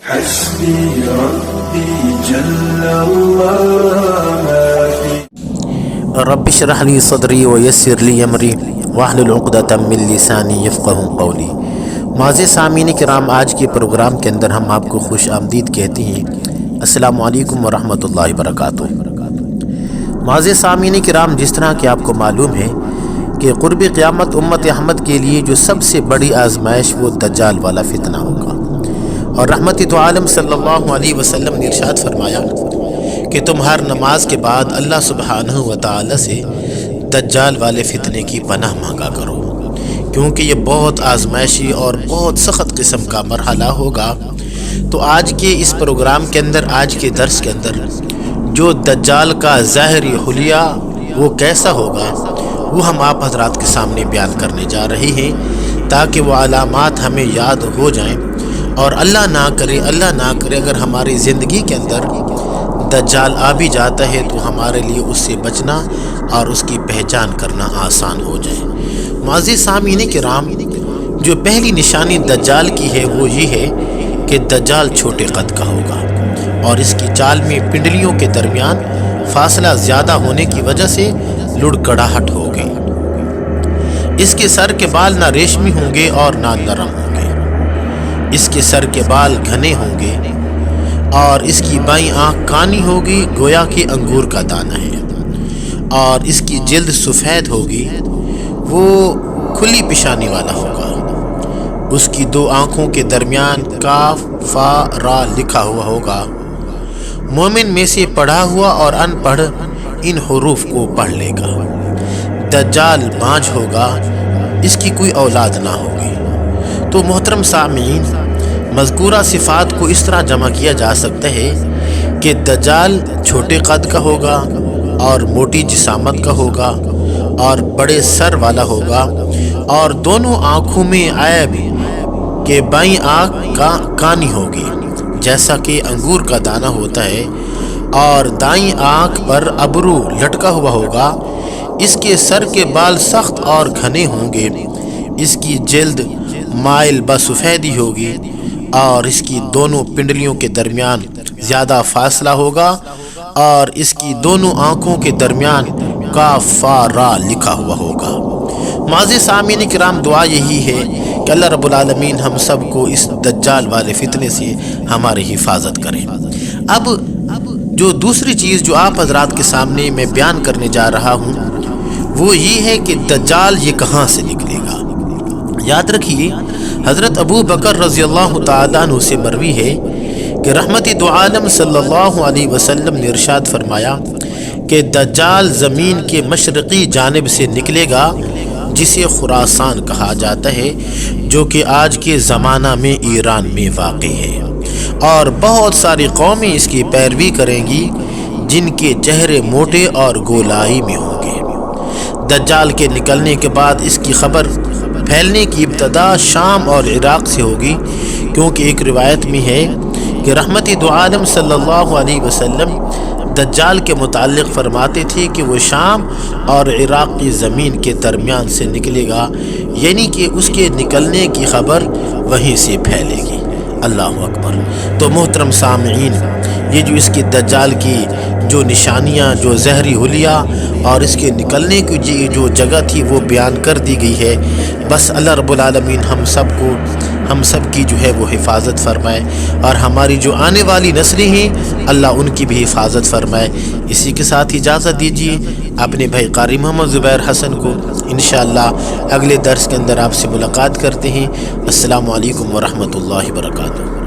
حسبي ربي جل الله ما في رب اشرح لي صدری ویسر لی امری واحلل عقدۃ من لسانی یفقہوا قولی۔ معزز سامعین کرام، آج کے پروگرام کے اندر ہم آپ کو خوش آمدید کہتے ہیں۔ السلام علیکم ورحمۃ اللہ وبرکاتہ۔ معزز سامعین کرام، جس طرح کہ آپ کو معلوم ہے کہ قرب قیامت امت احمد کے لیے جو سب سے بڑی آزمائش وہ دجال والا فتنہ ہوگا، اور رحمت دو عالم صلی اللہ علیہ وسلم نے ارشاد فرمایا کہ تم ہر نماز کے بعد اللہ سبحانہ و تعالی سے دجال والے فتنے کی پناہ مانگا کرو، کیونکہ یہ بہت آزمائشی اور بہت سخت قسم کا مرحلہ ہوگا۔ تو آج کے اس پروگرام کے اندر، آج کے درس کے اندر، جو دجال کا ظاہری حلیہ وہ کیسا ہوگا وہ ہم آپ حضرات کے سامنے بیان کرنے جا رہے ہیں، تاکہ وہ علامات ہمیں یاد ہو جائیں، اور اللہ نہ کرے اگر ہماری زندگی کے اندر دجال آ بھی جاتا ہے تو ہمارے لیے اس سے بچنا اور اس کی پہچان کرنا آسان ہو جائے۔ معزز سامعین کرام، جو پہلی نشانی دجال کی ہے وہ یہ ہے کہ دجال چھوٹے قد کا ہوگا، اور اس کی چال میں پنڈلیوں کے درمیان فاصلہ زیادہ ہونے کی وجہ سے لڑکڑاہٹ ہوگی۔ اس کے سر کے بال نہ ریشمی ہوں گے اور نہ نرم ہوں گے، اس کے سر کے بال گھنے ہوں گے، اور اس کی بائیں آنکھ کانی ہوگی گویا کہ انگور کا دانہ ہے، اور اس کی جلد سفید ہوگی، وہ کھلی پیشانی والا ہوگا۔ اس کی دو آنکھوں کے درمیان کاف فا را لکھا ہوا ہوگا۔ مومن میں سے پڑھا ہوا اور ان پڑھ ان حروف کو پڑھ لے گا۔ دجال بانجھ ہوگا، اس کی کوئی اولاد نہ ہوگی۔ تو محترم سامعین، مذکورہ صفات کو اس طرح جمع کیا جا سکتا ہے کہ دجال چھوٹے قد کا ہوگا اور موٹی جسامت کا ہوگا اور بڑے سر والا ہوگا، اور دونوں آنکھوں میں عیب کہ بائیں آنکھ کانی ہوگی جیسا کہ انگور کا دانہ ہوتا ہے، اور دائیں آنکھ پر ابرو لٹکا ہوا ہوگا۔ اس کے سر کے بال سخت اور گھنے ہوں گے، اس کی جلد مائل بسفیدی ہوگی، اور اس کی دونوں پنڈلیوں کے درمیان زیادہ فاصلہ ہوگا، اور اس کی دونوں آنکھوں کے درمیان کاف فا را لکھا ہوا ہوگا۔ معزز سامعین کرام، دعا یہی ہے کہ اللہ رب العالمین ہم سب کو اس دجال والے فتنے سے ہماری حفاظت کریں۔ اب جو دوسری چیز جو آپ حضرات کے سامنے میں بیان کرنے جا رہا ہوں وہ یہ ہے کہ دجال یہ کہاں سے نکلے گا۔ یاد رکھیے، حضرت ابو بکر رضی اللہ تعالیٰ عنہ سے مروی ہے کہ رحمت دو عالم صلی اللہ علیہ وسلم نے ارشاد فرمایا کہ دجال زمین کے مشرقی جانب سے نکلے گا، جسے خراسان کہا جاتا ہے، جو کہ آج کے زمانہ میں ایران میں واقع ہے، اور بہت ساری قومیں اس کی پیروی کریں گی جن کے چہرے موٹے اور گولائی میں ہوں گے۔ دجال کے نکلنے کے بعد اس کی خبر پھیلنے کی ابتدا شام اور عراق سے ہوگی، کیونکہ ایک روایت میں ہے کہ رحمت دو عالم صلی اللہ علیہ وسلم دجال کے متعلق فرماتے تھے کہ وہ شام اور عراق کی زمین کے درمیان سے نکلے گا، یعنی کہ اس کے نکلنے کی خبر وہیں سے پھیلے گی۔ اللہ اکبر۔ تو محترم سامعین، یہ جو اس کی دجال کی جو نشانیاں، جو ظاہری حلیہ اور اس کے نکلنے کی جو جگہ تھی وہ بیان کر دی گئی ہے۔ بس اللہ رب العالمین ہم سب کی جو ہے وہ حفاظت فرمائے، اور ہماری جو آنے والی نسلیں ہیں اللہ ان کی بھی حفاظت فرمائے۔ اسی کے ساتھ اجازت دیجیے اپنے بھائی قاری محمد زبیر حسن کو، انشاءاللہ اگلے درس کے اندر آپ سے ملاقات کرتے ہیں۔ السلام علیکم ورحمۃ اللہ وبرکاتہ۔